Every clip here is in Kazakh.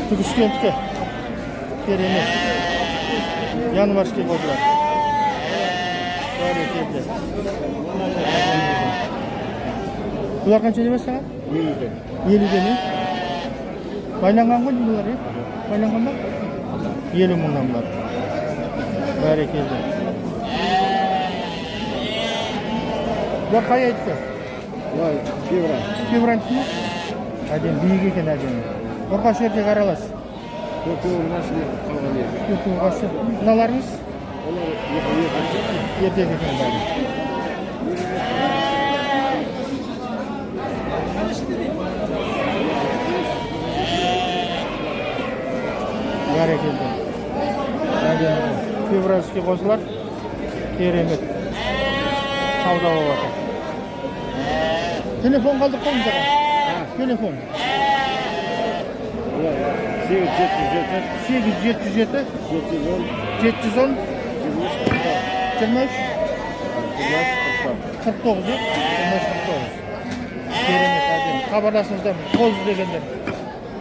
Tüküskent'te. Kerem'e. Yanvarski kodular. Böyle geldi. Bunlar kança demez sana? 50 mi? Baylangan mı bunlar ya? Baylangan mı? 50 bundan var. Böyle geldi. Bunlar kaya etti? Vay, Fevran mı? Hadi büyük eken hadi. Orka şerdi karalas. Kötüğün nasıl kalgan yer? Kötüğün kaşı. Nalarınız? Onlar yok. Yerde eken bari. Hareketli. Hadi. Fevranski kozular. Keremet. Savda olacak. Telefon kaldık mı bize? Telefon. 707 710 23 49 Keremet adem. Haberlasınızlar.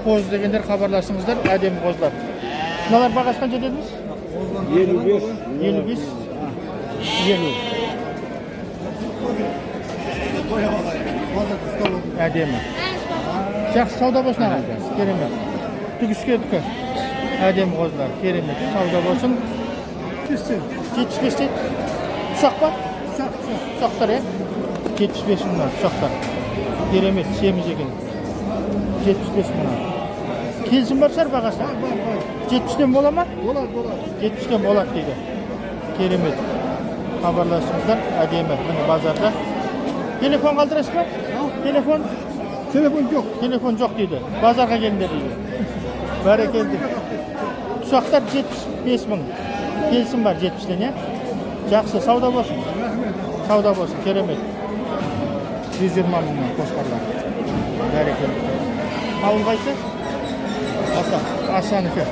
Poz degenler haberlasınızlar. Adem kozlar. Şunalar bagaj kança dediniz? 55. 55 50. Adem. Жақсы сауда болсын аға. Керемет. Түгіске түкі. Әдемі қозылар. Керемет. Сауда болсын. 75 дейді. Тұсақ па? Тұсақтар, е? 75 мыңнан тұсақтар. Керемет. Семіз екен. 75 мыңнан. Келсін бар шығар бағасы? 70-тен бола ма? Болады. 70-тен болады дейді. Керемет. Хабарласыңыздар. Әдемі. Міне базарда. Телефон қалдырасыз ба? Телефон? Telefon жоқ дейді. Базарға келіңдер дейді. Бәрекелді. Тұсақтар 75 мың. Келсін бар 70-тен, е? Жақсы, сауда болсын. Сауда болсын, керемет. 120 мыңнан қошқарлар. Бәрекелді. Ауыл қайсы? Асаныкі.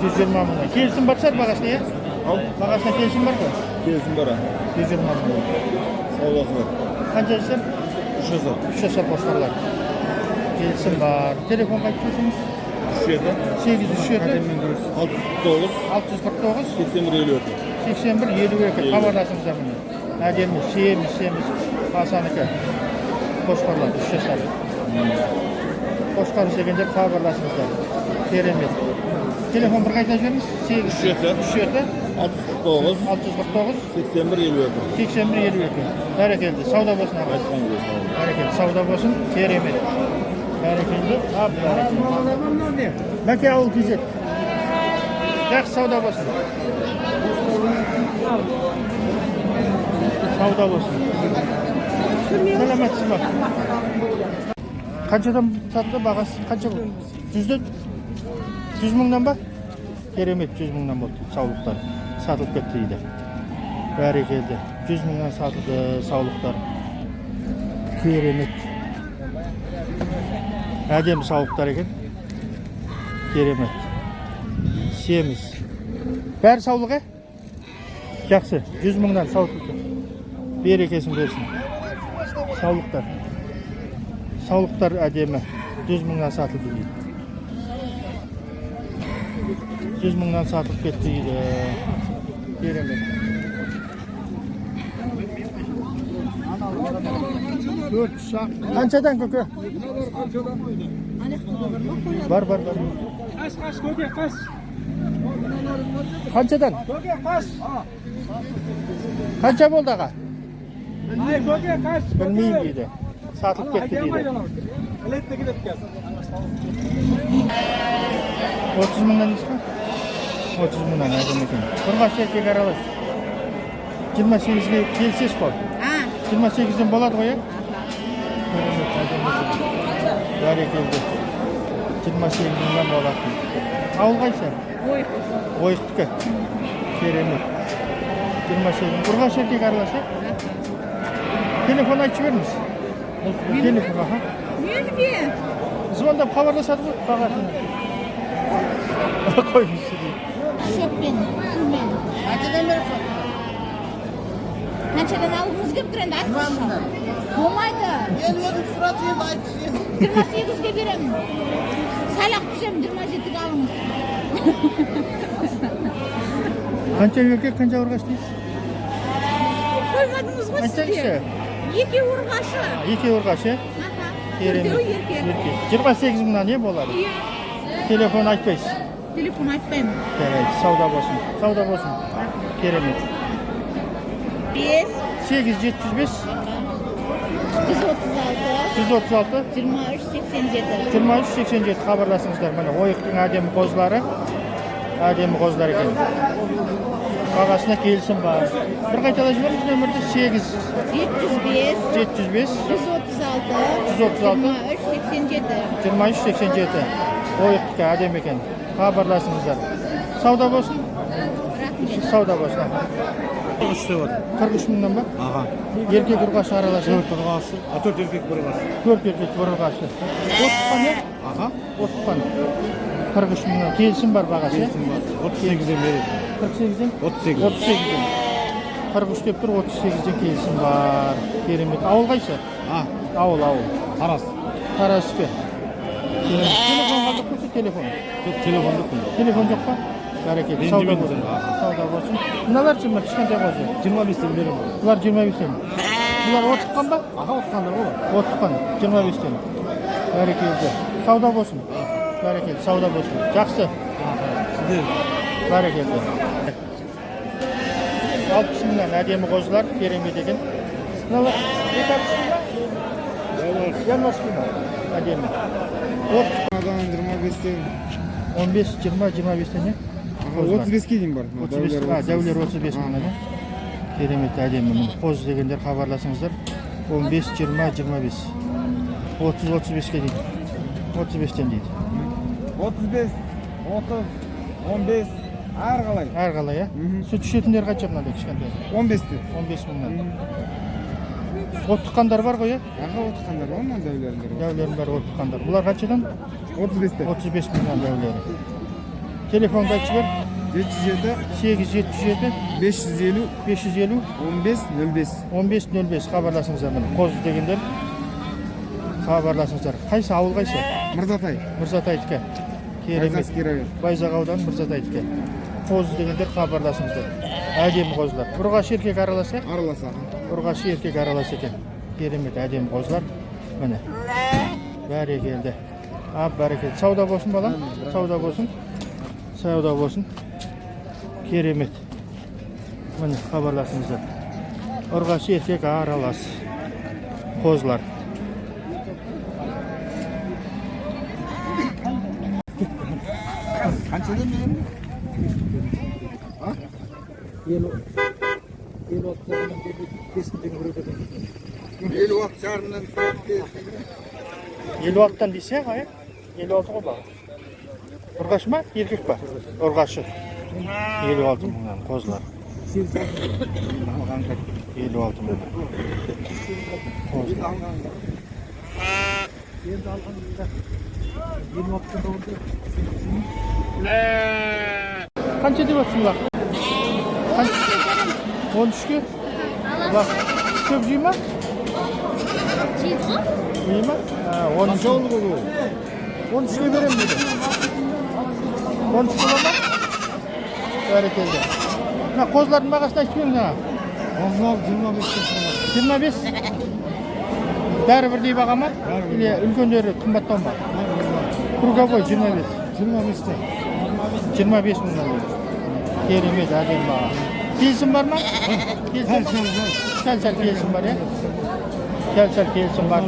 120 мыңнан. Келсін бар шығар бағасына, е? Бағасына келсін бар ғой? Келсін бар. 120 мыңнан. Саудасы бар. Қанша жасар? 3 жасар қошқарлар. Келсін бар. Телефон қайтып жүрсіңіз? 837 649 81 52 хабарласыңыздар міне. Әдемі, семіз, асаныкі. Қошқарлар, 3 жасар. Қошқар іздегендер хабарласыңыздар. Керемет. Телефон бір қайта жіберіңіз? 837 649 81 52. Бәрекелді. Сауда болсын аға. Бәрекелді. Сауда болсын. Керемет. Бәрекелді. Бәрекелді. Мәке ауыл кезет. Жақсы сауда болсын. Сауда болсын. Сәлеметсіз ба? Қаншадан сатылды бағасы? Қанша болды? 100-ден? 100 мыңнан ба? Керемет 100 мыңнан болды. Саулықтар. Сатылып кетті дейді. Бәрекелді. 100 мыңнан сатылды саулықтар. Керемет. Әдемі саулықтар екен. Керемет. Семіз. Бәрі саулық, е? Жақсы. 100 мыңнан саулықтар. Берекесін берсін. Саулықтар. Саулықтар әдемі. 100 мыңнан сатылды дейді. 100 мыңнан сатылып кетті дейді. Керемет. Қаншадан көке? Бар. Қаш, көке, қаш. Қаншадан? Көке, қаш. Қанша болды аға? Көке, қаш. Білмеймін дейді. Сатылып кетті дейді. 30 мыңнан дейсіз ба? 30 мыңнан әдемі екен. Құрғаш еркек аралас. 28-ге келсеш қой. 28-ден болады ғой, е? Бәрекелді. 28 мыңнан болады. Ауыл қайсы? Ойықтікі. Керемет. 28 мың. Құрғаш еркек аралас, е? Телефон айтып жіберіңіз. Телефон, аха. Неге? Звондап хабарласады ғой, бағасына. Қойыңызшы дейді. Шөппен, сумен. Қайтадан бері Qanchadan alg'imiz kelib turadi? Bo'lmaydi. Men o'zim surat yerda aytishim. 28 ga beraman. Salaq tusham 27 ga olamiz. Qancha yo'lga qancha urg'ash deysiz? Qo'ymadingiz mi Qancha kishi? 2 urg'ashi. 2 urg'ashi. Aha. Kerak. Erkek. 28 mingdan ne bo'ladi? Telefon aytmaysiz. Telefon aytmayman. Kerak, savdo bo'lsin. Savdo bo'lsin. Kerak. 5 8705 136 136 23 87. 2387 xabarlasingizlar. Mana O'yiqning ademi qo'zlari. Ademi qo'zlar ekan. Bag'asida kelsin bor. Bir qaytalashingiz nomerda 8 705 705 136 136 23 87. 2387 O'yiqning ademi ekan. Xabarlasingizlar. Savdo bo'lsin. Rahmat. Savdo bo'lsin. İsteyvar. 43 mingdan bor. Aha. Erkek urg'ashi aralashib. 4 urg'asi. 4 erkek bir urg'asi. 4 erkek bir urg'ashi. O'tqan ya? Aha. O'tqan. 43 mingdan kelsin bor bag'asi. Gelsin var. 38 den beri. 48 dan 38. 38 dan 43 deb tur 38 dan kelsin bor. Kerak. Avul qaysi? Ha. Avul. Taras. Tarasga. Telefon qolib qo'ysa telefon. Telefonda kullan. Telefon yo'qmi? Barakat. Ben Savdo cibim bo'lsin. dedim. Savdo bo'lsin. Nimalarchi bor? Kichkina qo'zi. 25 den beri. Bular 25 dan. Bular o'tqanmi? Aha otqanlar ola. O'tqan 25 dan. Barakat. Savdo bo'lsin. Barakat. Savdo bo'lsin. Yaxshi. Sizlar. Barakat. 60 mingdan ademi qo'zlar kerak ekan. Nima? Yanlışmı? Ademi. Ot. Adam 25 den. 15, 20, 25 tane. 35 ke дейін бар. 35, dövler 35 mingdan. Keremet ademi. Qo'z deganlar xabarlasingizlar. 15, 20, 25. 30, 35 ke deydi. 35 dan deydi. 35, 30, 15 har qalay. Har qalay, ya. Süt işetinler qancha bundan kichkina? 15 den. 15 mingdan. Ot tuqqanlar bor qo'ya. Aha otqanlar var mı devlerinde? Davlerin bari ot tuqqanlar. Bular qanchadan? 35 den. 35 mingdan davleri. Telefonda aytib ber. 707 877 550 550 15 05. 1505 xabarlasingizlar mana. Qo'z deganlar xabarlasingizlar. Qaysi avul qaysi? Mirzatay. Mirzataytga. Keremet. Bayzas Kiraver. Bayzaq audani Mirzataytga. Qo'z deganlar xabarlasingizlar. Adem qo'zlar. Urg'ash erkek aralasa? Aralasa. Urg'ash erkek aralasa ekan. Keremet adem qo'zlar. Mana. Bari keldi. Barakat. Savdo bo'lsin bolam. Savdo bo'lsin. Savdo bo'lsin. Keremet. Mana xabarlasingizlar. Urg'ash erkek aralas. Qo'zlar. Qanchadan beryapti? Ha? 50 charmdan 56'dan desa, ha? 56 qo'y bor. Urg'ashmi? Erkakmi? Urg'ashi. 56 mingdan qo'zlar. 56 mingdan. Qo'zlar. Qancha deyapsizlar? 13 ga? Bak, ko'p yeymi? Yeymi? Ha, 13 oldu bu. 13 ga berem dedi. 13 bo'ladimi? Barakallah. Mana qo'zlarning bag'asidan aytmayman ha. Ozlar 25 den. 25. Baribir deb baqaman. Ile ulkanlari qimmatdanmi? Krugovoy 25. 25 den. 25 mingdan. Keremet adem bor. Kelsin bormi? Kelsin kelsin bor ya. Kelsin bor.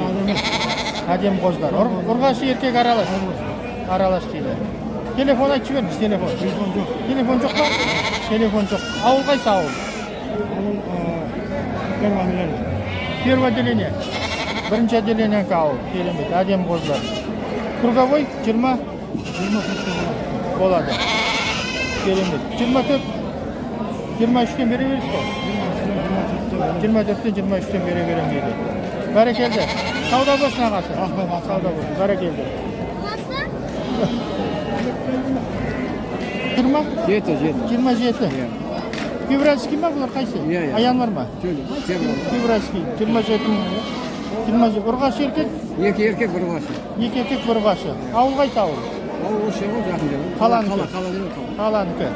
Adem qo'zlar. Urg'ashi erkak aralash. Aralash deydi. Telefon aytib bermish, telefon. Telefon yo'qmi? Telefon yo'q. Avul qaysi avul? Первое отделение. Birinchi отделение avul. Keremet adem qo'zlar. Krugovoy 20 bo'ladi. Keremet. 24 23 dan beraverasiz-ku. 24 dan 23 dan beraverem deydi. Barakallah. Savdo bo'lsin og'asi. Savdo bo'lsin. Barakallah. 20 7. 27. Кевральский ма бұлар қайсы? Иә. Аян бар ма? Кевральский 27 мың. 27 ұрғашы еркек, Екі еркек бір башы. екі еркек бір ұрғашы. Ауыл қайсы ауыл? Ол осы жақын жағы. Қаланікі. Қаланікі.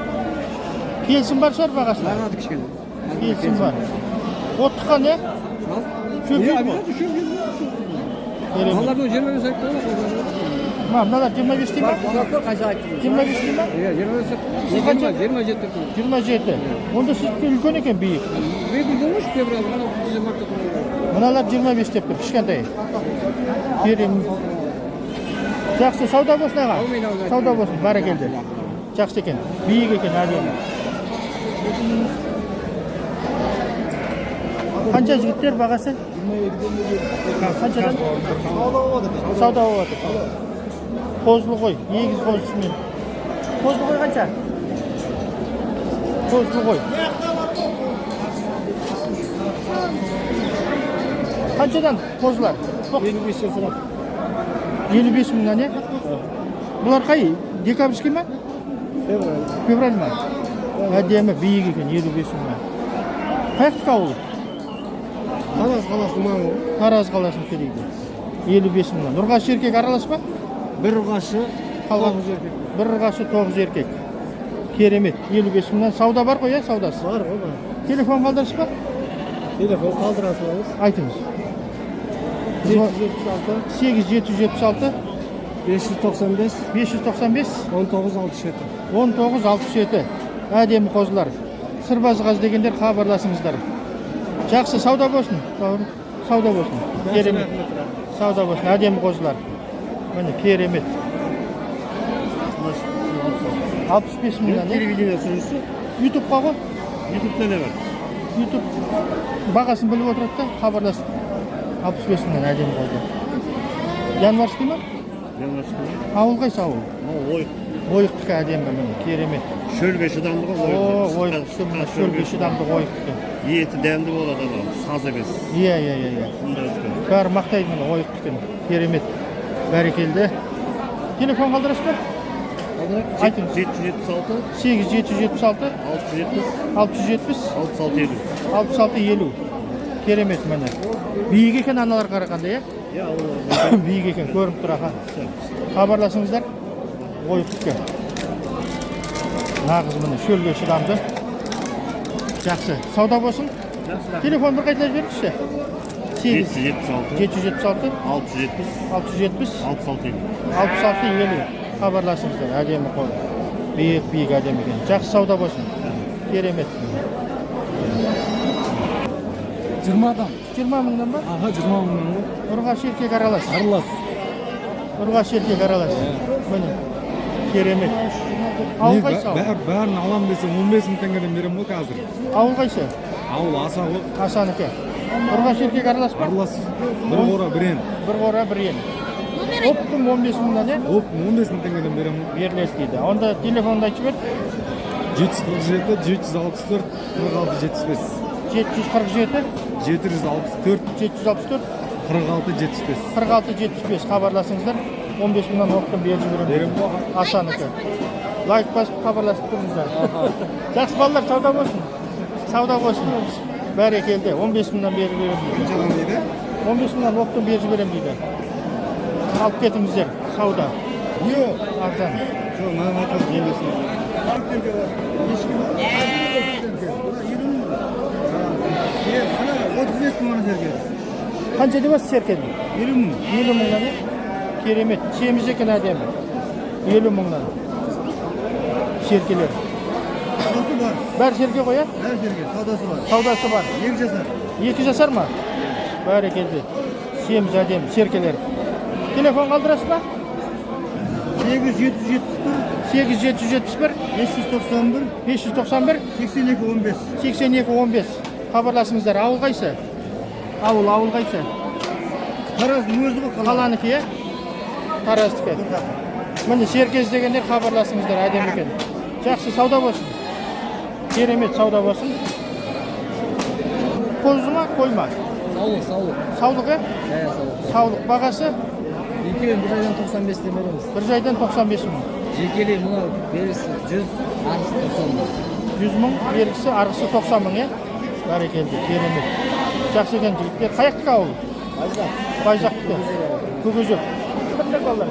Келсін бар шығар бағасына? Бағады кішкене. Келсін бар. Оттыққа не? Шөп Иә, жейді ма? обязательно шөп жейді. Керемет. Балардың 25 айтты. Мыналар 25 дей ма? Қайса айтты? 25 дей ма? Иә, 25 айтты. Сіз қанша? 27. 27. Онда сіз үлкен екен биік. Бейбіл болмаш, кебір алған, ол 26 тұрды. Мыналар 25 деп тұр, кішкентай. Керемет. Жақсы, сауда болсын аға. Сауда болсын, бәрекелді. Жақсы екен, биік екен әдемі. Қанша жігіттер бағасы? Қаншадан? Сауда болып отыр. Қозлы қой, егіз қозысымен. Қозлы қой қанша? Қозлы қой. Қаншадан қозылар? 55 мыңнан, не? Бұлар қай? Декабрьский ма? Февраль ма? Әдемі биік екен, 55 мыңнан. Қаяқтық ауыл? Тараз қаласы маңы. Тараз қаласын керейді. 55 мыңнан. Ұрғашы еркек аралас па? Бір ұрғашы, Қалған бір ұрғашы 9 еркек. Керемет. 55 мыңнан. Сауда бар қой, саудасы? бар ғой бар. Телефон қалдырыс па? Телефон қалдыра саламыз. Айтыңыз. 776 8 595 1967. 1967. Әдемі қозылар. Сырбазғаз дегендер хабарласыңыздар. Жақсы, сауда болсын. Сауда болсын. Керемет. Сауда болсын. Әдемі қозылар. Міне керемет. 65 мыңнан. Телевидение сүрісі. Ютубқа ғой? Ютубта не бар? Ютуб бағасын біліп отырады да, хабарласып. 65 мыңнан әдемі қозылар. Январский ма? Ауыл қайсы ауыл? Ойық. Ойықтікі әдемі міне, керемет. Шөлге шыдамды ғой Ойықтікі міне, шөлге шыдамды ойықтікі. Еті дәмді болады ama саз емес. Иә. Бұндай өскен. Бәрі мақтайды міне, ойықтікі. Керемет. Бәрекелді. Телефон қалдырасыз ба? Айтыңыз. 776 8 776 670 670 6650. 6650. Керемет міне. Биік екен аналар қарағанда, е? Ya Allah. Биік екен, көрініп тұр аға. Хабарласыңыздар. Ойықтікі. Нағыз міне, шөлге шыдамды. Жақсы. Сауда болсын. Телефон бір қайталап жіберіңізші. 776 776 670 670 6650. 6650. Хабарласыңыздар. Әдемі қой. Биік әдемі екен. Жақсы сауда болсын. Керемет. 20 адам. 20 мыңнан ба? Аға 20 мыңнан ғой. Ұрғашы еркек аралас. Аралас. Ұрғашы еркек аралас. Міне. Керемет. Ауыл қайсы ауыл? Бәрін алам десем 15 мың теңгеден берем ғой қазір. Ауыл қайсы? Ауыл аса ғой. Асаныкі. Ұрғашы еркек аралас па? Аралас. Бір қора бір ен. Бір қора бір ен. Оптым 15 мыңнан, е? Оп 15 мың теңгеден берем ғой. Берілес дейді. Онда телефонды айтып бер. 747 764 46 75. 747 764 764 46 75. 46 75 хабарласыңыздар. 15 мыңнан оптым беріп жіберемін. Берем ғой. Асаныкі. Лайк басып хабарласып тұрыңыздар. Жақсы балалар, сауда болсын. Сауда болсын. Бәрекелді. 15 мыңнан беріп жіберемін дейді. 15 мыңнан оптым беріп жіберемін дейді. Алып кетіңіздер. Сауда. Yok. Арзан. Şu Mehmet'in gelmesi. Қанша деп вас серкен? 20 мың. 50 мыңнан, е? Керемет. Семіз екен әдемі. 50 мыңнан. Серкелер. Sodası var. Бәрі серке ғой, е? Her sergi sodası var. Саудасы бар. 2 жасар. 2 жасар ма? Бәрекелді. Семіз әдемі, серкелер. Телефон қалдырасыз ба? 8771 8771 591 591 8215. 8215. Хабарласыңыздар. Ауыл қайсы? Ауыл қайсы? Тараздың өзі ғой қала. Қаланыкі, е? Тараздікі. Міне серкез дегендер хабарласыңыздар, әдемі екен. Жақсы сауда болсын. Керемет сауда болсын. Қозы ма, қой ма? Саулық. Саулық, е? Саулық. Саулық бағасы Екеуін бір айдан 95 демереміз. бір жайдан 95 мың. Жекелей мынау бересі 100, арысы 90 мың. 100 мың, бергісі, арғысы 90 мың, е? Бәрекелді, керемет. Жақсы екен жігіттер. Қаяқтікі ауыл? Байзақтікі. Көкөзек. Қандай балалар?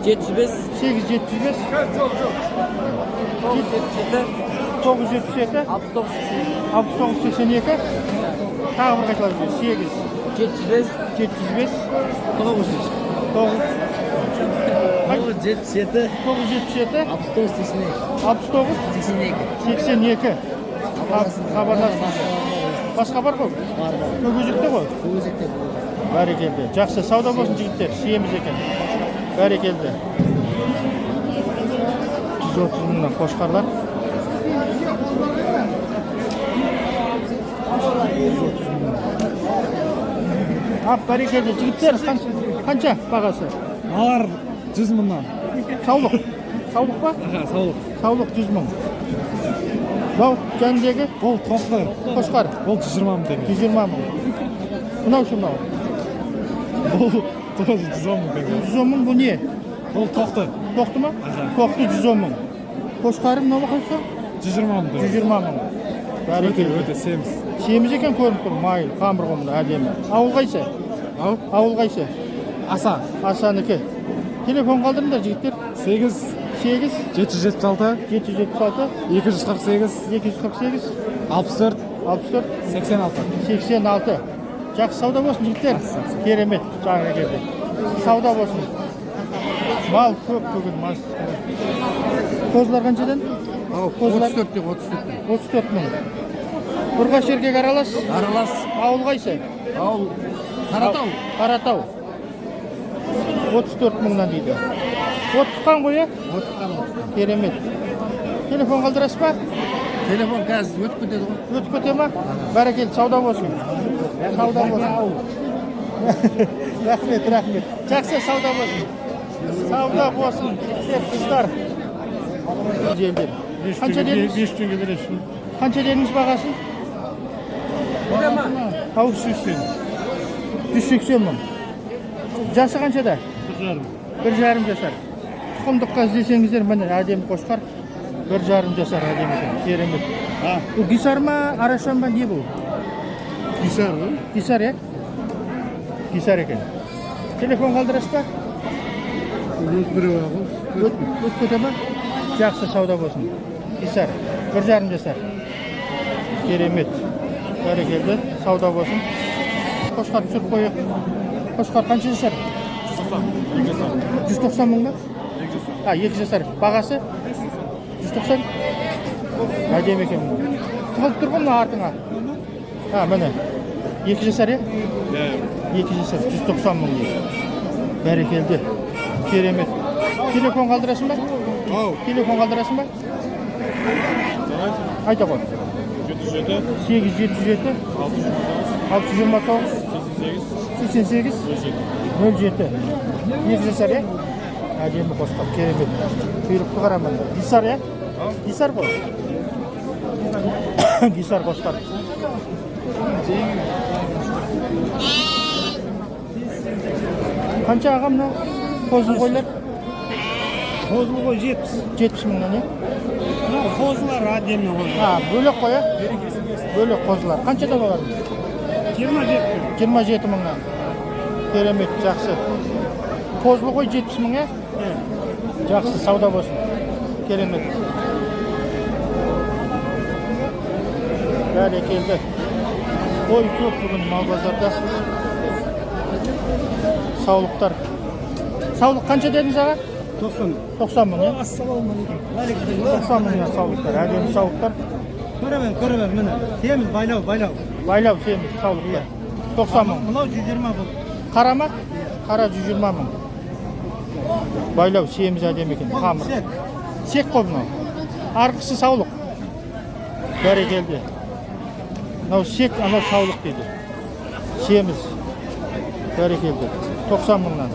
75. 875. 977. 6982. Тағы бір қайталап жүр. 8. 75. 75. 9. 77. 977. 69. 69. 82. Хабарласың. Басқа бар ғой? Бар. Көкөзекте ғой? Көкөзекте. Бәрекелді. Жақсы сауда болсын жігіттер. Сиеміз екен. Бәрекелді. 130 мыңнан қошқарлар. Бәрекелді. Жігіттер қанша бағасы? Алар 100 мыңнан. Саулық. Саулық па? Саулық. Саулық 100 мың. Бау жәндегі? Ол тоқты. Қошқар. Ол 120 мың теңге. 120 мың. Мынау шу мынау? Ол тоже 110 мың теңге. 110 мың бұл не? Ол тоқты. Тоқты ма? Тоқты 110 мың. Қошқары мынау қанша? 120 мың теңге. 120 мың. Бәрекелді. Өте семіз. Семіз екен көрініп тұр, майыл, қамыр қомды, әдемі. Ауыл қайсы? Ауыл қайсы? Аса. Асаныкі. Телефон қалдырыңдар жігіттер. 8 8 776 776 248 248 64 64 86. 86. Жақсы сауда болсын жігіттер. Керемет, жаңа келді. Сауда болсын. Мал көп бүгін, мал. Қозылар қаншадан? Қозылар 34 мың. Бұрғаш еркек аралас? Аралас. Ауыл қайсы? Ауыл. Қаратау. Қаратау. 34 мыңнан дейді. От тұтқан ғой, е? Керемет. Телефон қалдырасыз ба? Телефон қазір өтіп кетеді ғой. Өтіп кете ма? Бәрекелді, сауда болсын. Сауда болсын. Рахмет. Жақсы сауда болсын. Сауда болсын. Қыздар. Желдер. Қанша дедіңіз? 5 теңге бересің. Қанша дедіңіз бағасын? Ауыз 180 мың. Жасы қаншада? 1,5 жасар. Тұқымдыққа іздесеңіздер, міне әдемі қошқар. 1,5 жасар әдемі екен. Керемет. Бұл гисар ма, арашан ба, не бұл? Гисар ғой. Гисар, е? Гисар екен. Телефон қалдырасыз ба? Өтіп кете ма? Жақсы сауда болсын. Гисар. 1,5 жасар. Керемет. Бәрекелді. Сауда болсын. Қошқар түсіріп қойық. Қошқар қанша жасар? 190 мың ба? 2 жасар. Бағасы? 190? Әдем екен. Тұғылып тұр ғой мына артыңа. Міне. 2 жасар, е? 2 жасар. 190 мың. Бәрекелді. Керемет. Телефон қалдырасың ба? Телефон қалдырасың ба? Айта ғой. 877 629 88 07. 2 жасар, е? Әдемі қошқар, керемет. Құйрықты қарамын. Гисар, е? Гисар ғой. Гисар қошқар. Қанша аға мынау? Қозыл қойлар? Қозыл қой 70. 70 мыңнан, е? Мынау қозылар әдемі қозы. Бөлек қой, е? Бөлек қозылар. Қаншадан олар? 27 мыңнан. Керемет, жақсы. Қозылы қой 70 мың, е? Жақсы, сауда болсын. Керемет. Бәрекелді. Қой көп бүгін мал базарда. Саулықтар. Саулық қанша дедіңіз аға? 90 мың, е? 90 мыңнан саулықтар. Әдемі саулықтар. Көремін, міне. Теміз, байлау. Байлау, теміз, саулықтар. 90 мың. Мынау 120 бұл. Қара ма? Қара 120 мың. Байлау, семіз әдемі екен, қамыр. Сек қой мынау. Арқысы саулық. Бәрекелді. Мынау сек, анау саулық дейді. Семіз. Бәрекелді. 90 мыңнан.